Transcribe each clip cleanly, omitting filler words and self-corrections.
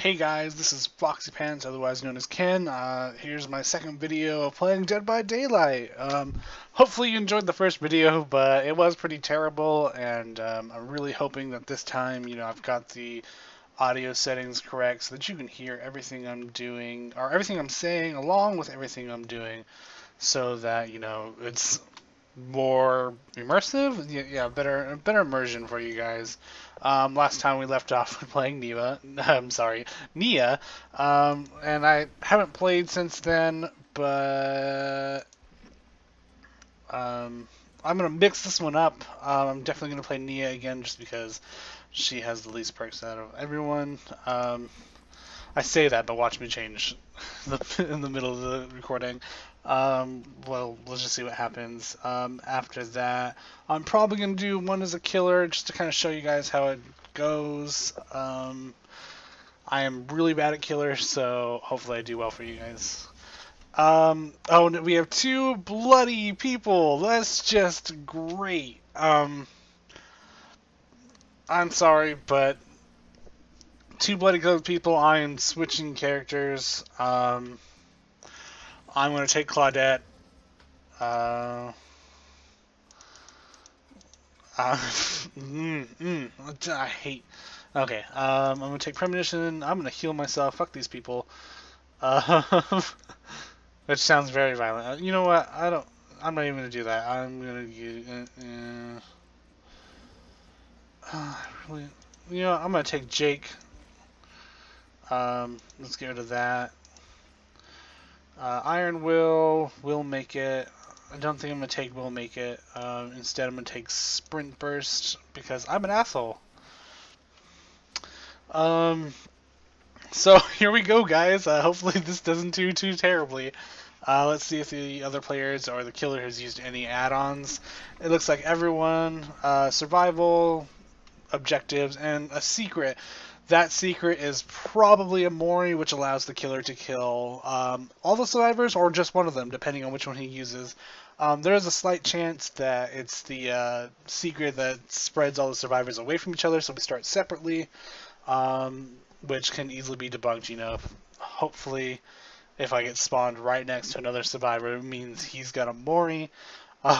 Hey guys, this is Foxy Pants, otherwise known as Ken. Here's my second video of playing Dead by Daylight. Hopefully you enjoyed the first video, but it was pretty terrible, and I'm really hoping that this time, I've got the audio settings correct so that you can hear everything I'm doing, or everything I'm saying, along with everything I'm doing, so that, it's more immersive. Yeah, better immersion for you guys. Last time we left off with playing Nia. I'm sorry, Nia, and I haven't played since then. But I'm gonna mix this one up. I'm definitely gonna play Nia again just because she has the least perks out of everyone. I say that, but watch me change in the middle of the recording. Well, let's just see what happens. After that, I'm probably going to do one as a killer just to kind of show you guys how it goes. I am really bad at killers, so hopefully I do well for you guys. Oh, we have two bloody people. That's just great. I'm sorry, but two bloody colored people. I am switching characters. I'm going to take Claudette. Uh, I hate. Okay, I'm going to take Premonition. I'm going to heal myself. Fuck these people. Which sounds very violent. You know what? I'm not even going to do that. I'm going to use. Really, I'm going to take Jake. Let's get rid of that. Iron will make it. I don't think I'm going to take will make it. Instead, I'm going to take Sprint Burst because I'm an asshole. So here we go, guys. Hopefully this doesn't do too terribly. Let's see if the other players or the killer has used any add-ons. It looks like everyone, survival, objectives, and a secret. That secret is probably a Mori, which allows the killer to kill all the survivors or just one of them, depending on which one he uses. There is a slight chance that it's the secret that spreads all the survivors away from each other, so we start separately, which can easily be debunked. Hopefully, if I get spawned right next to another survivor, it means he's got a Mori.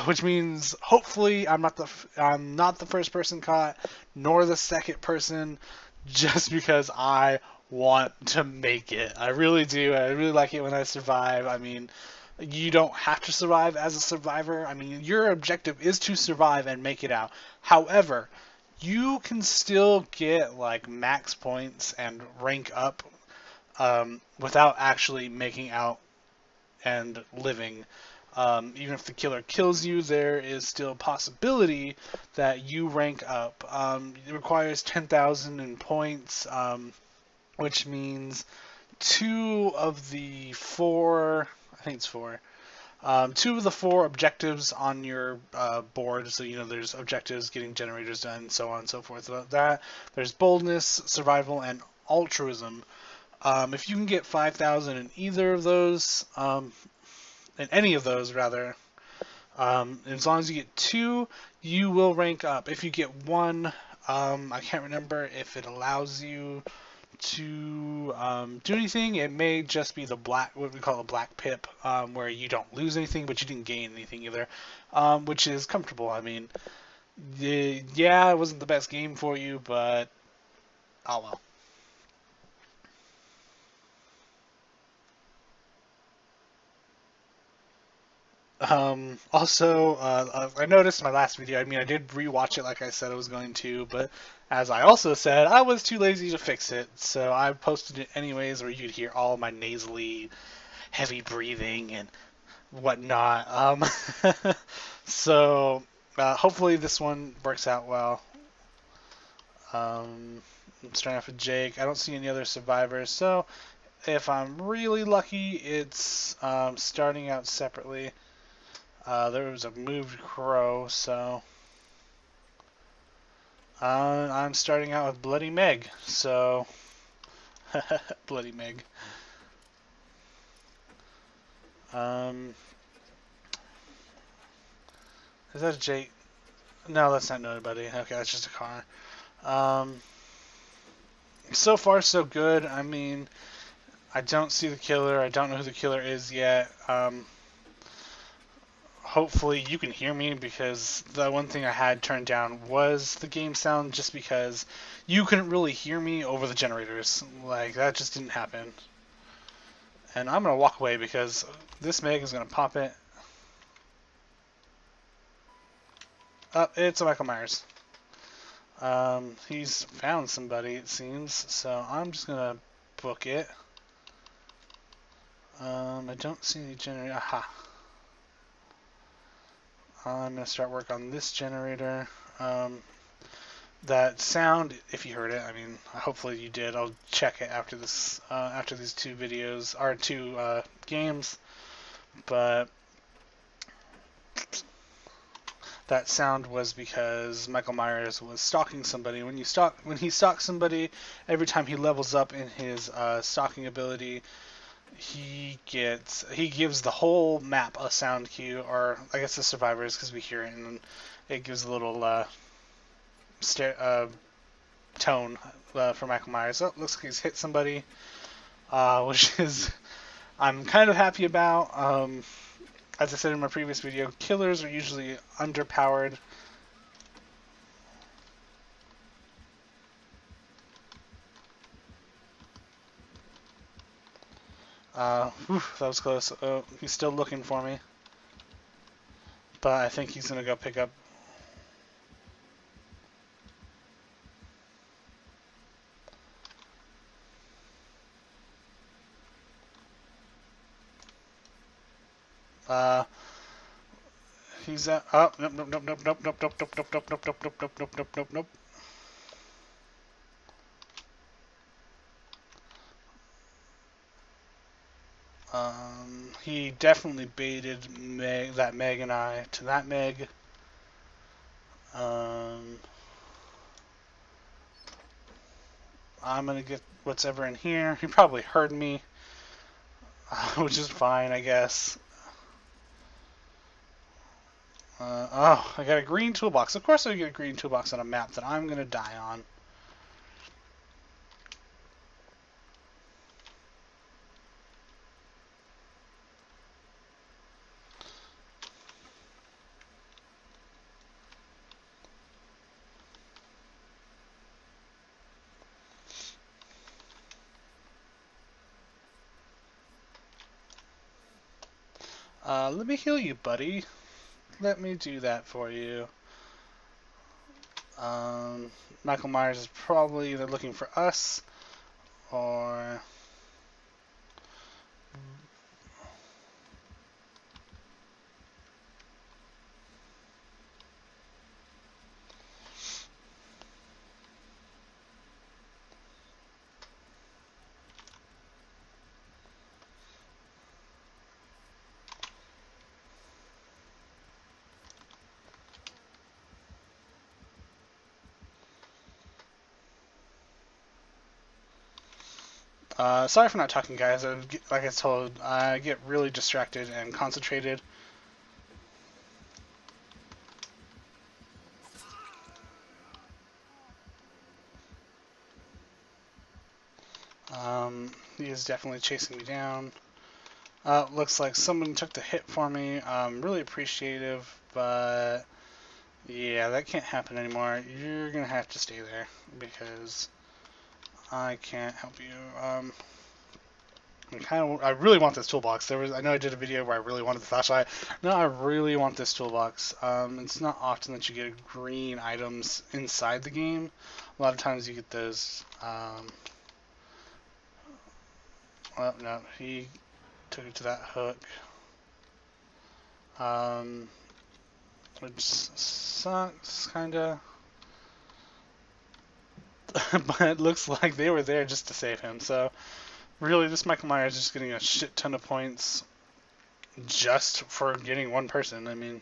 Which means hopefully I'm not the first person caught, nor the second person, just because I want to make it. I really do. I really like it when I survive. I mean, you don't have to survive as a survivor. I mean, your objective is to survive and make it out. However, you can still get like max points and rank up without actually making out and living. Even if the killer kills you, there is still a possibility that you rank up. It requires 10,000 in points, which means two of the four, I think it's four, two of the four objectives on your board. So, there's objectives, getting generators done, so on and so forth. About that, there's boldness, survival, and altruism. If you can get 5,000 in either of those, in any of those rather, as long as you get two, you will rank up. If you get one, I can't remember if it allows you to do anything. It may just be the black, what we call a black pip, where you don't lose anything, but you didn't gain anything either, which is comfortable. I mean, yeah, it wasn't the best game for you, but oh well. Also, I noticed in my last video, I mean, I did rewatch it like I said I was going to, but as I also said, I was too lazy to fix it, so I posted it anyways where you'd hear all my nasally, heavy breathing and whatnot. So, hopefully this one works out well. I'm starting off with Jake. I don't see any other survivors, so if I'm really lucky, it's starting out separately. There was a moved crow, so I'm starting out with Bloody Meg. So Bloody Meg. Is that a Jake? No, that's not nobody. Okay, that's just a car. So far, so good. I mean, I don't see the killer. I don't know who the killer is yet. Hopefully you can hear me, because the one thing I had turned down was the game sound, just because you couldn't really hear me over the generators. Like, that just didn't happen. And I'm going to walk away because this Meg is going to pop it. Oh, it's a Michael Myers. He's found somebody, it seems, so I'm just going to book it. I don't see any generator. Aha. I'm going to start work on this generator. That sound, if you heard it, I mean, hopefully you did. I'll check it after this, after these two videos, or two games. But that sound was because Michael Myers was stalking somebody. When he stalks somebody, every time he levels up in his stalking ability, he gives the whole map a sound cue, or I guess the survivors, because we hear it, and it gives a little tone for Michael Myers. Oh, looks like he's hit somebody, which is I'm kind of happy about. As I said in my previous video, killers are usually underpowered. Whew, that was close. Oh, he's still looking for me, but I think he's gonna go pick up. He's at. Oh, nope, nope, nope, nope, nope, nope, nope, nope, nope, nope, nope, nope, nope, nope, nope, nope, nope. He definitely baited Meg, that Meg and I to that Meg. I'm gonna get what's ever in here. He probably heard me, which is fine, I guess. Oh, I got a green toolbox. Of course I get a green toolbox on a map that I'm gonna die on. Let me heal you, buddy. Let me do that for you. Michael Myers is probably either looking for us or... sorry for not talking, guys. Like I told, I get really distracted and concentrated. He is definitely chasing me down. Looks like someone took the hit for me. Really appreciative, but yeah, that can't happen anymore. You're gonna have to stay there because I can't help you. I really want this toolbox. I know I did a video where I really wanted the flashlight. No, I really want this toolbox. It's not often that you get green items inside the game. A lot of times you get those. Well, no, he took it to that hook. Which sucks, kinda. But it looks like they were there just to save him. So really, this Michael Myers is just getting a shit ton of points just for getting one person. I mean,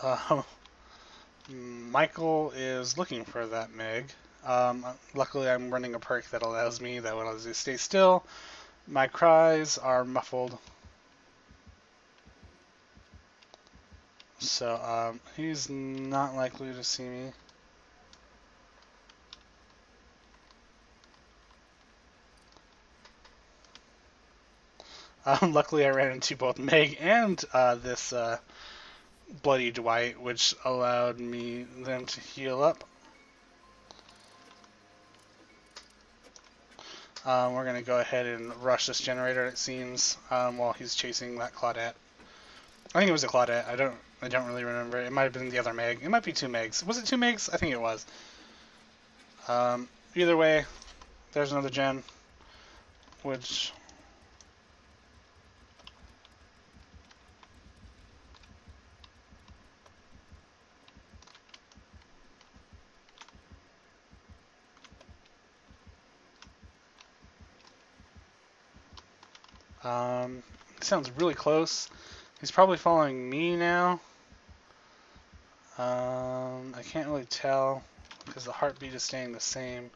uh, Michael is looking for that Meg. Luckily, I'm running a perk that allows me to stay still My cries are muffled. So, he's not likely to see me. Luckily, I ran into both Meg and this Bloody Dwight, which allowed them to heal up. We're going to go ahead and rush this generator, it seems, while he's chasing that Claudette. I think it was a Claudette. I don't really remember. It might have been the other Meg. It might be two Megs. Was it two Megs? I think it was. Either way, there's another gen, which... sounds really close. He's probably following me now. I can't really tell because the heartbeat is staying the same.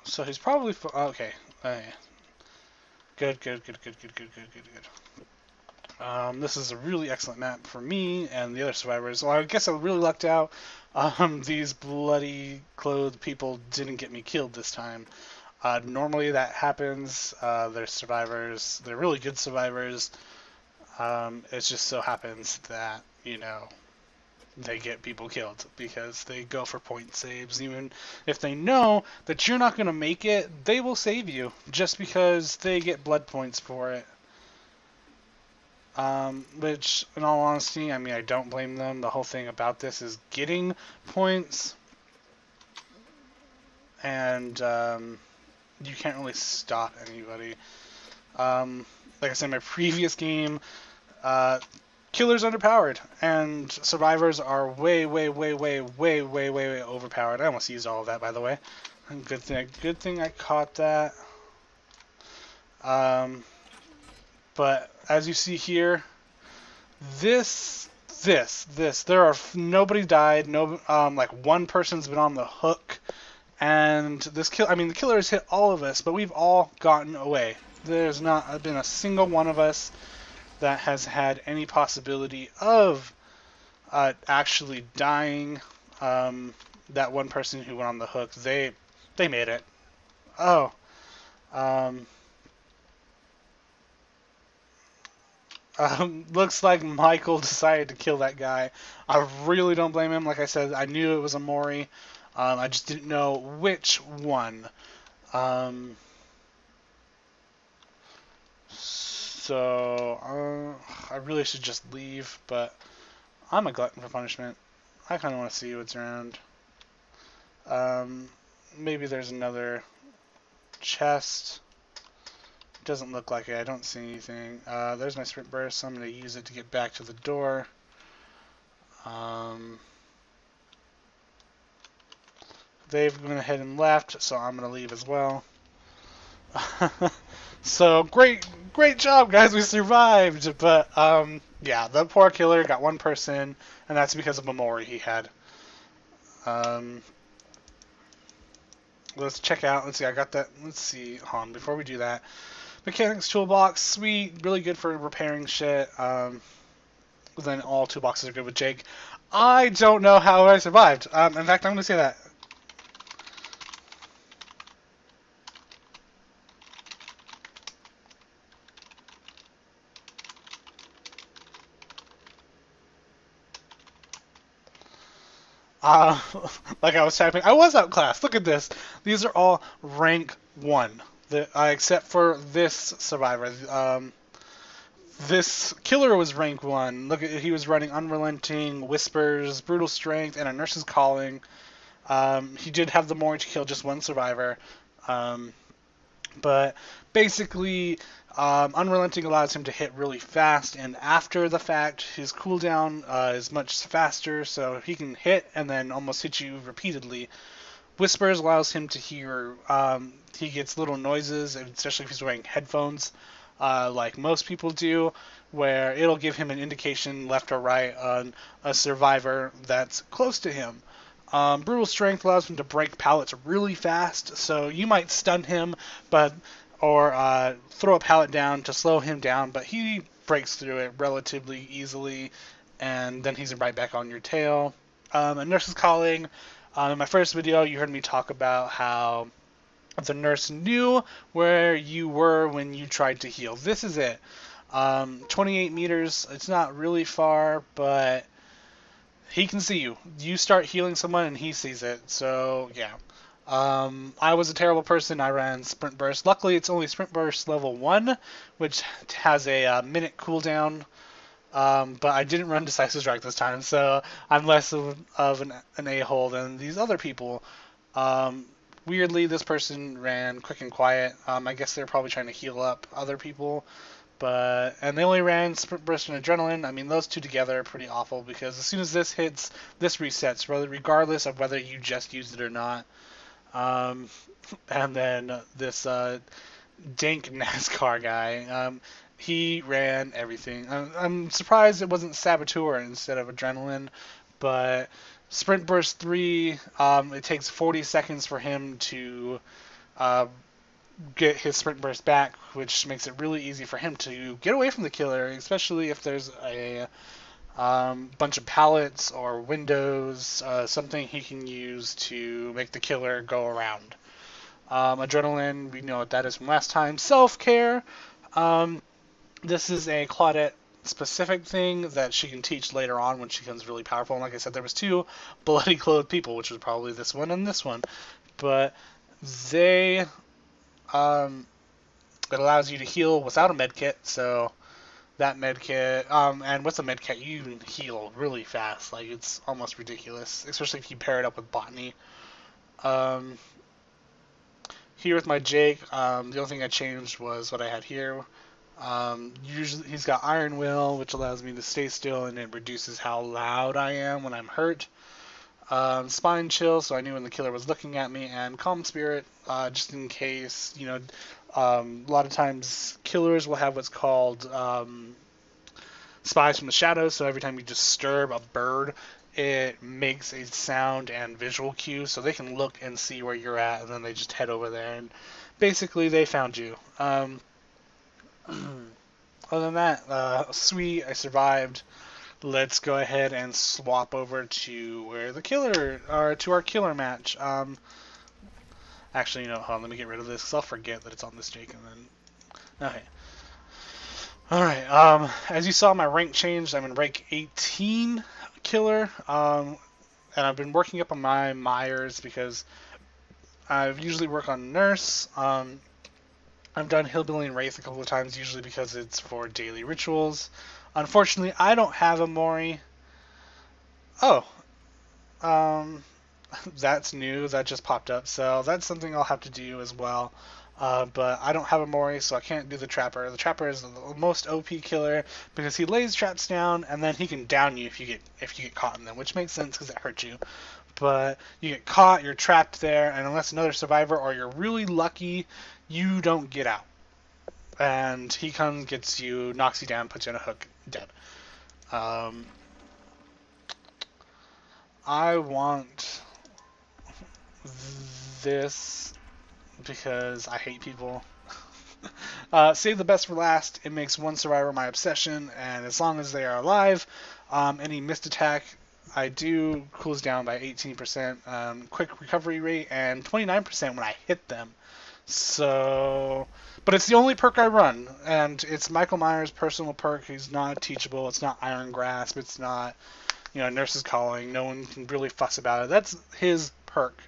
So he's probably okay. Okay. Good. This is a really excellent map for me and the other survivors. Well, I guess I really lucked out. These bloody clothed people didn't get me killed this time. Normally that happens. They're survivors. They're really good survivors. It just so happens that, they get people killed because they go for point saves. Even if they know that you're not going to make it, they will save you just because they get blood points for it. Which, in all honesty, I mean, I don't blame them. The whole thing about this is getting points. And you can't really stop anybody. Like I said in my previous game, killer's underpowered, and survivors are way overpowered. I almost used all of that, by the way. Good thing I caught that. But as you see here, nobody died. No, like one person's been on the hook, and the killer has hit all of us, but we've all gotten away. There's not been a single one of us that has had any possibility of actually dying. That one person who went on the hook, they made it. Oh, looks like Michael decided to kill that guy. I really don't blame him. Like I said, I knew it was a Mori. I just didn't know which one. So, I really should just leave, but I'm a glutton for punishment. I kind of want to see what's around. Maybe there's another chest. Doesn't look like it. I don't see anything. There's my sprint burst, so I'm going to use it to get back to the door. They've gone ahead and left, so I'm going to leave as well. So, great job, guys. We survived. But, yeah, the poor killer got one person, and that's because of a Mori he had. Let's check out. Let's see, I got that. Let's see. Hold on, before we do that. Mechanics toolbox, sweet, really good for repairing shit. Then all toolboxes are good with Jake. I don't know how I survived. In fact, I'm going to say that. Like I was typing, I was outclassed. Look at this. These are all rank 1. Except for this survivor. This killer was rank 1. Look at he was running Unrelenting, Whispers, Brutal Strength, and a Nurse's Calling. He did have the Mori to kill just one survivor. But basically, Unrelenting allows him to hit really fast, and after the fact, his cooldown is much faster, so he can hit and then almost hit you repeatedly. Whispers allows him to hear, he gets little noises, especially if he's wearing headphones, like most people do, where it'll give him an indication left or right on a survivor that's close to him. Brutal Strength allows him to break pallets really fast, so you might stun him, or throw a pallet down to slow him down, but he breaks through it relatively easily, and then he's right back on your tail. And Nurse's Calling. In my first video, you heard me talk about how the nurse knew where you were when you tried to heal. This is it. 28 meters. It's not really far, but he can see you. You start healing someone and he sees it. So, yeah. I was a terrible person. I ran Sprint Burst. Luckily, it's only Sprint Burst level 1, which has a minute cooldown. But I didn't run Decisive Strike this time, so I'm less of an a-hole than these other people. Weirdly, this person ran Quick and Quiet. I guess they're probably trying to heal up other people. And they only ran Sprint Burst and Adrenaline. I mean, those two together are pretty awful because as soon as this hits, this resets, regardless of whether you just used it or not. And then this dank NASCAR guy, he ran everything. I'm surprised it wasn't Saboteur instead of Adrenaline, but Sprint Burst 3, it takes 40 seconds for him to get his Sprint Burst back, which makes it really easy for him to get away from the killer, especially if there's a bunch of pallets or windows, something he can use to make the killer go around. Adrenaline, we know what that is from last time. Self-care, this is a Claudette specific thing that she can teach later on when she becomes really powerful. And like I said, there was 2 bloody clothed people, which was probably this one and this one. But they, it allows you to heal without a medkit, so that medkit, and with a medkit you can heal really fast. Like, it's almost ridiculous, especially if you pair it up with Botany. Here with my Jake, the only thing I changed was what I had here. Usually he's got Iron Will, which allows me to stay still, and it reduces how loud I am when I'm hurt. Spine Chill, so I knew when the killer was looking at me, and Calm Spirit, just in case, a lot of times killers will have what's called Spies from the Shadows, so every time you disturb a bird, it makes a sound and visual cue, so they can look and see where you're at, and then they just head over there, and basically they found you. Other than that, sweet, I survived. Let's go ahead and swap over to where the killer, or to our killer match. Actually, hold on, let me get rid of this, because I'll forget that it's on this Jake, and then... Okay. Alright, as you saw, my rank changed. I'm in rank 18 killer, and I've been working up on my Myers, because I usually work on Nurse. I've done Hillbilly and Wraith a couple of times, usually because it's for daily rituals. Unfortunately, I don't have a Mori. Oh. That's new. That just popped up. So that's something I'll have to do as well. But I don't have a Mori, so I can't do the Trapper. The Trapper is the most OP killer because he lays traps down, and then he can down you if you get caught in them, which makes sense because it hurts you. But you get caught, you're trapped there, and unless another survivor or you're really lucky, you don't get out. And he comes, gets you, knocks you down, puts you in a hook, dead. I want this because I hate people. Save the best for last. It makes one survivor my obsession, and as long as they are alive, any missed attack I do cools down by 18%, quick recovery rate, and 29% when I hit them. So, but it's the only perk I run, and it's Michael Myers' personal perk. He's not teachable. It's not Iron Grasp. It's not, Nurse's Calling. No one can really fuss about it. That's his perk.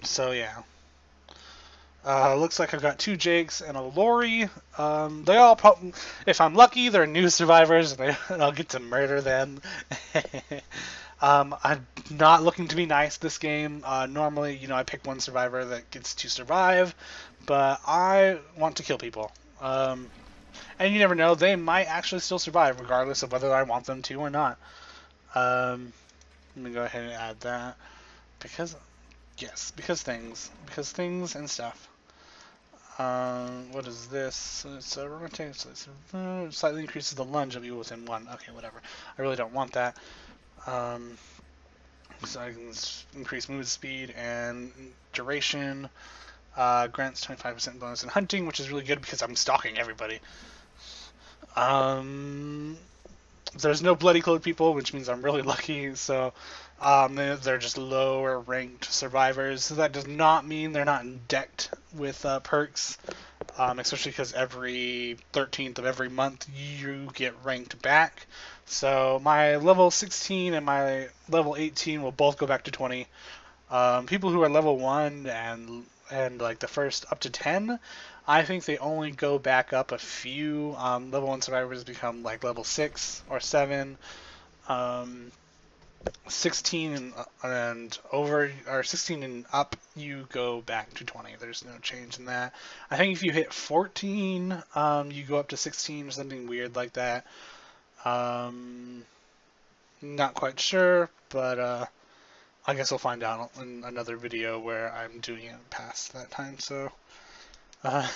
So yeah. Looks like I've got 2 Jakes and a Lori. They all probably, if I'm lucky, they're new survivors, and I'll get to murder them. I'm not looking to be nice this game. Normally, I pick one survivor that gets to survive, but I want to kill people. And you never know, they might actually still survive, regardless of whether I want them to or not. Let me go ahead and add that. Because things and stuff. What is this? It's a rotate, so it's slightly increases the lunge of you within one. Okay, whatever. I really don't want that. So I can increase movement speed and duration. Grants 25% bonus in hunting, which is really good because I'm stalking everybody. Um, there's no bloody clothed people, which means I'm really lucky. So they're just lower ranked survivors. So that does not mean they're not decked with perks, especially because every 13th of every month you get ranked back. So my level 16 and my level 18 will both go back to 20. People who are level 1 and like the first up to 10, I think they only go back up a few. Level 1 survivors become like level 6 or 7. Um, 16 and over, or 16 and up, you go back to 20. There's no change in that. I think if you hit 14, you go up to 16 or something weird like that. Not quite sure, but I guess I'll find out in another video where I'm doing it past that time. So uh,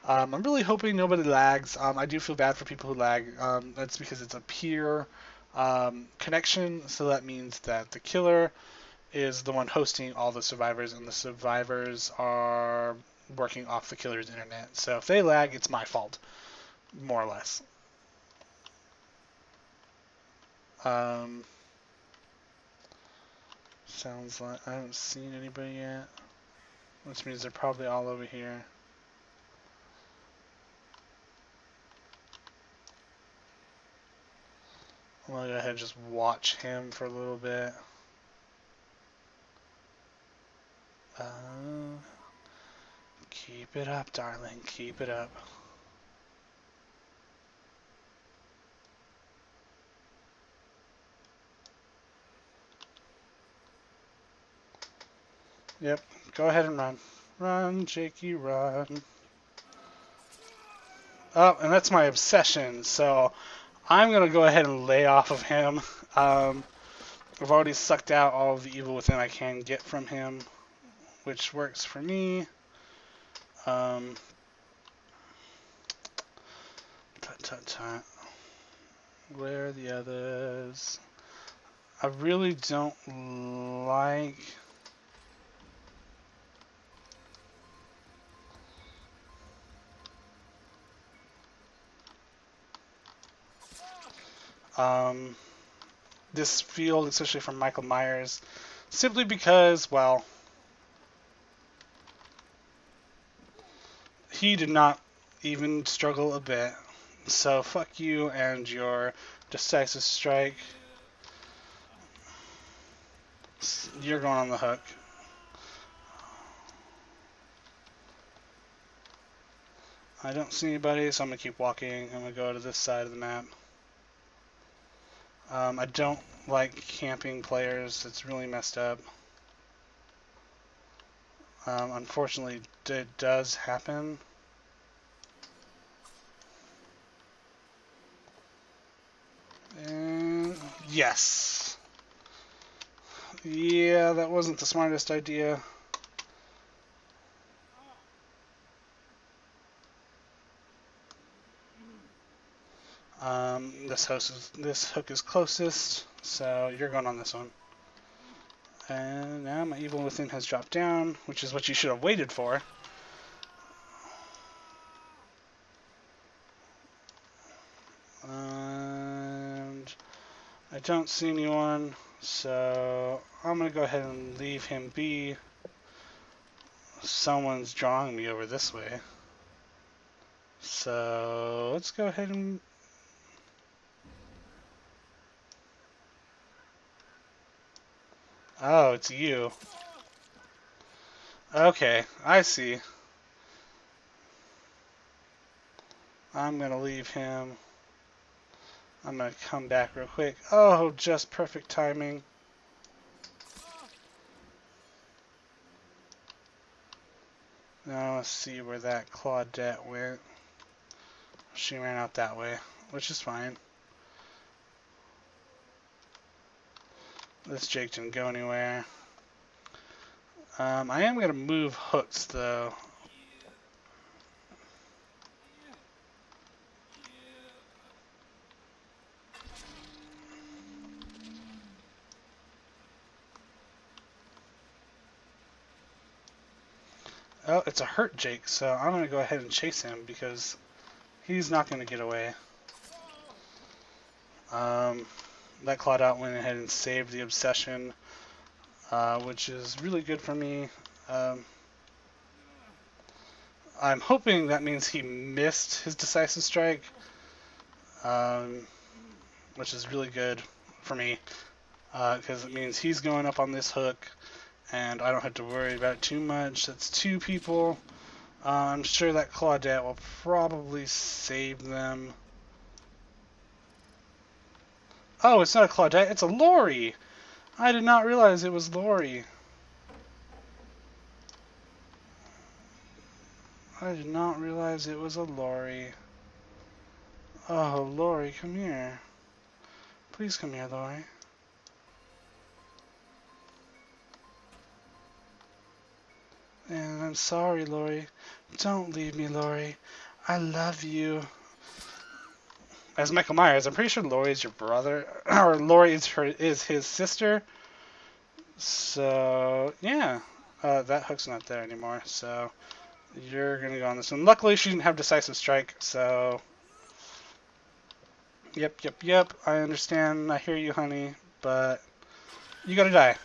I'm really hoping nobody lags. I do feel bad for people who lag. That's because it's a peer connection, so that means that the killer is the one hosting all the survivors, and the survivors are working off the killer's internet. So if they lag, it's my fault, more or less. Um, Sounds like I haven't seen anybody yet, which means they're probably all over here. I'm gonna go ahead and just watch him for a little bit. Keep it up, darling. Keep it up. Yep. Go ahead and run. Run, Jakey, run. Oh, and that's my obsession, so I'm gonna go ahead and lay off of him. I've already sucked out all of the evil within I can get from him, which works for me. Tut, tut, tut. Where are the others? I really don't like... this field, especially from Michael Myers, simply because, well, he did not even struggle a bit. So fuck you and your decisive strike. You're going on the hook. I don't see anybody, so I'm going to keep walking. I'm going to go to this side of the map. I don't like camping players. It's really messed up. Unfortunately, it does happen. And yes. Yeah, that wasn't the smartest idea. This hook is closest, so you're going on this one. And now my evil within has dropped down, which is what you should have waited for. And I don't see anyone, so I'm gonna go ahead and leave him be. Someone's drawing me over this way. So let's go ahead and... Oh, it's you. Okay, I see. I'm gonna leave him. I'm gonna come back real quick. Oh, just perfect timing. Now let's see where that Claudette went. She ran out that way, which is fine. This Jake didn't go anywhere. I am going to move hooks, though. Oh, it's a hurt Jake, so I'm going to go ahead and chase him because he's not going to get away. That Claudette went ahead and saved the obsession, which is really good for me. I'm hoping that means he missed his decisive strike, which is really good for me because it means he's going up on this hook and I don't have to worry about it too much. That's two people. I'm sure that Claudette will probably save them. Oh, it's not a Claudette, it's a Lori! I did not realize it was Lori. I did not realize it was a Lori. Oh, Lori, come here. Please come here, Lori. And I'm sorry, Lori. Don't leave me, Lori. I love you. As Michael Myers, I'm pretty sure Lori is your brother, or Lori is his sister. So yeah, that hook's not there anymore. So you're gonna go on this one. Luckily, she didn't have decisive strike. So yep. I understand. I hear you, honey, but you gotta die.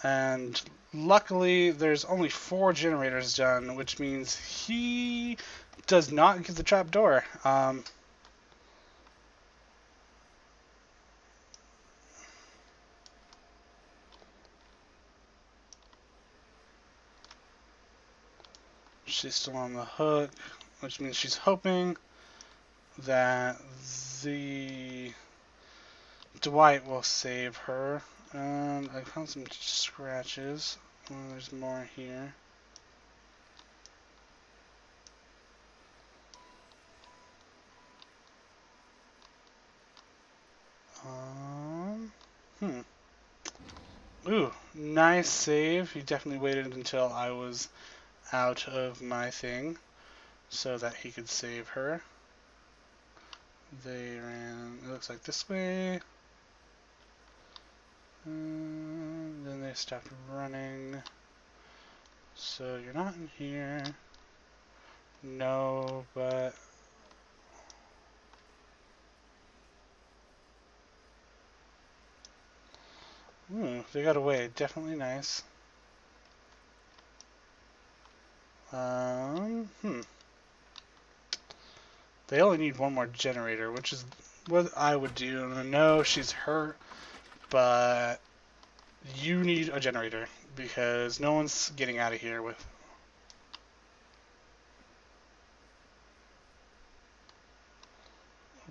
And luckily, there's only 4 generators done, which means he does not get the trap door. She's still on the hook, which means she's hoping that the Dwight will save her. And I found some scratches. Oh, there's more here. Hmm. Ooh, nice save. He definitely waited until I was out of my thing so that he could save her. They ran, it looks like this way. And then they stopped running. So you're not in here. No, but... Ooh, they got away. Definitely nice. They only need one more generator, which is what I would do. And I know she's hurt, but you need a generator because no one's getting out of here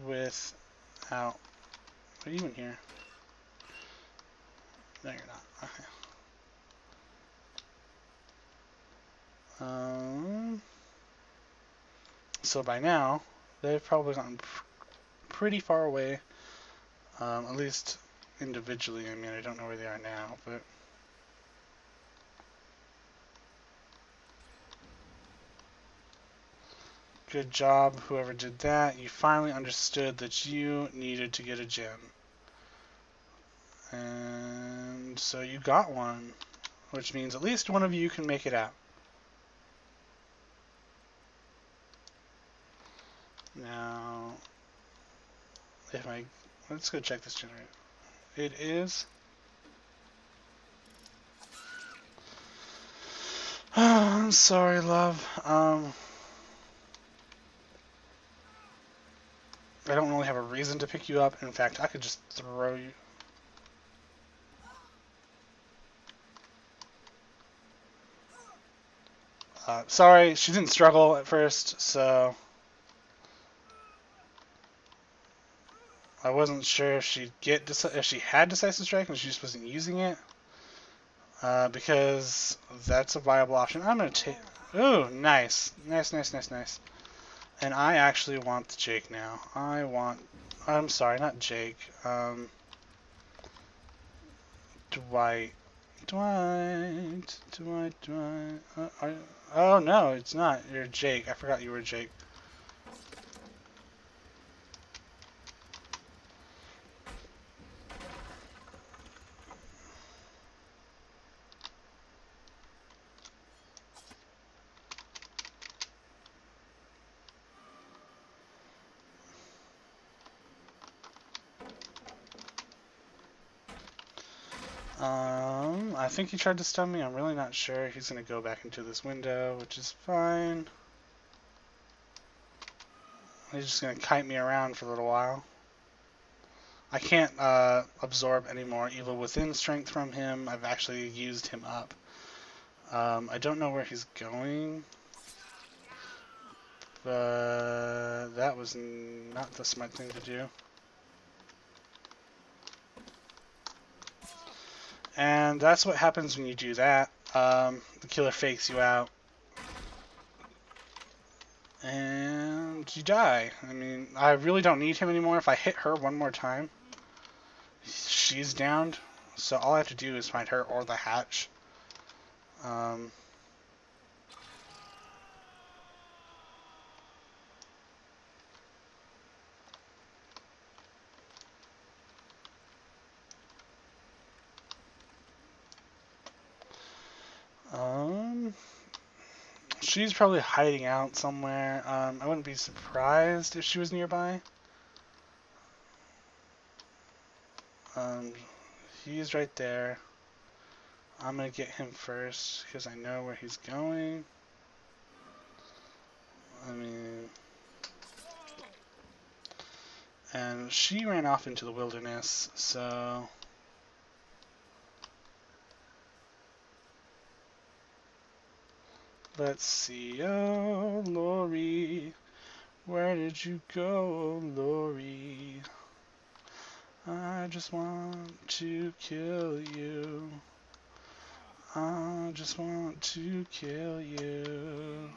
without. Are you in here? No, you're not. Okay. So by now, they've probably gotten pretty far away. At least individually. I mean, I don't know where they are now, but. Good job, whoever did that. You finally understood that you needed to get a gem. And so you got one, which means at least one of you can make it out. Now, let's go check this generator. It is. I'm sorry, love. I don't really have a reason to pick you up. In fact, I could just throw you. Sorry, she didn't struggle at first, so I wasn't sure if if she had decisive strike and she just wasn't using it. Because that's a viable option. I'm gonna take. Ooh, nice. And I actually want the Jake now. I'm sorry, not Jake. Dwight. Oh no, it's not. You're Jake. I forgot you were Jake. I think he tried to stun me. I'm really not sure. He's going to go back into this window, which is fine. He's just going to kite me around for a little while. I can't absorb any more evil within strength from him. I've actually used him up. I don't know where he's going, but that was not the smart thing to do. And that's what happens when you do that. The killer fakes you out. And you die. I mean, I really don't need him anymore. If I hit her one more time, she's downed. So all I have to do is find her or the hatch. She's probably hiding out somewhere. I wouldn't be surprised if she was nearby. He's right there. I'm gonna get him first because I know where he's going. I mean, and she ran off into the wilderness, so let's see. Oh, Lori, where did you go, Lori? I just want to kill you. I just want to kill you.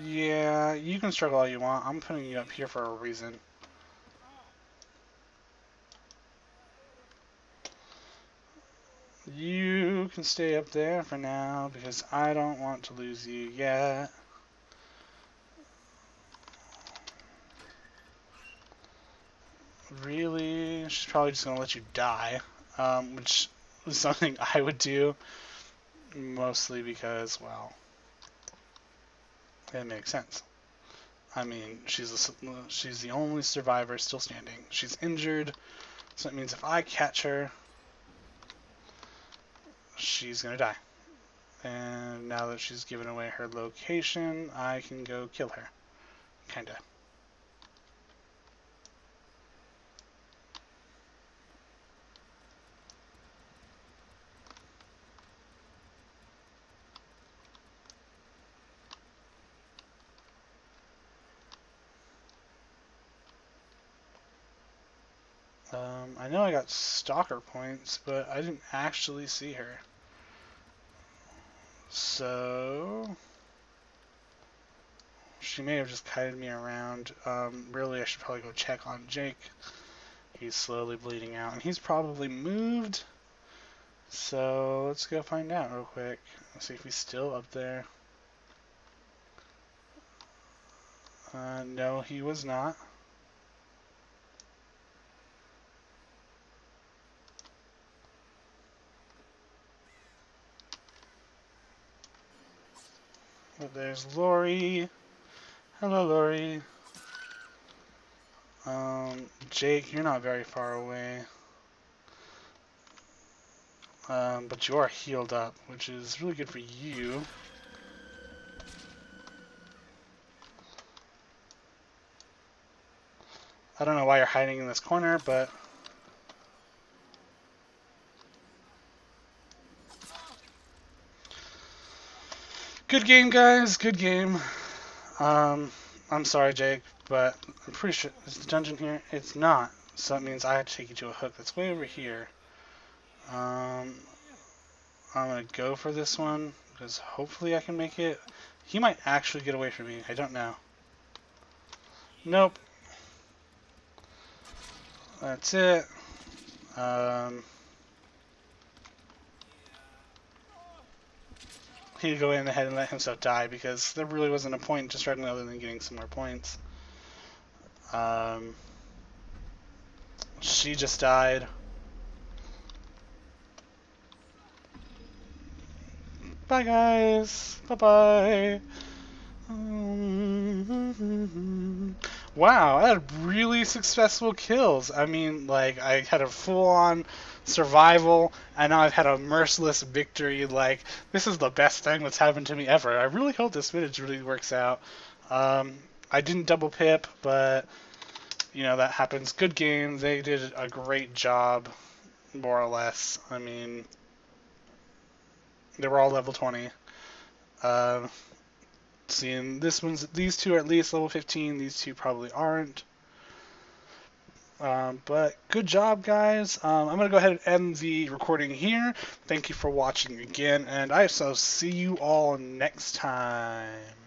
Yeah, you can struggle all you want. I'm putting you up here for a reason. You can stay up there for now because I don't want to lose you yet. Really? She's probably just going to let you die, which is something I would do, mostly because, well, it makes sense. I mean, she's the only survivor still standing. She's injured, so it means if I catch her, she's going to die. And now that she's given away her location, I can go kill her. Kinda. I know I got stalker points, but I didn't actually see her. So she may have just kited me around. Really, I should probably go check on Jake. He's slowly bleeding out, and he's probably moved. So let's go find out real quick. Let's see if he's still up there. No, he was not. But there's Lori. Hello, Lori. Jake, you're not very far away. But you are healed up, which is really good for you. I don't know why you're hiding in this corner, but good game, guys. Good game. I'm sorry, Jake, but I'm pretty sure is the dungeon here. It's not, so that means I have to take you to a hook that's way over here. I'm gonna go for this one because hopefully I can make it. He might actually get away from me. I don't know. Nope. That's it. He'd go in ahead and let himself die because there really wasn't a point to starting other than getting some more points. She just died. Bye, guys. Bye-bye. Wow, I had really successful kills. I mean, like, I had a full on survival, and now I've had a merciless victory. Like, this is the best thing that's happened to me ever. I really hope this footage really works out. Um, I didn't double pip, but, that happens. Good game. They did a great job, more or less. I mean, they were all level 20. Uh, Seeing these two are at least level 15. These two probably aren't. But good job, guys. I'm going to go ahead and end the recording here. Thank you for watching again, and I shall see you all next time.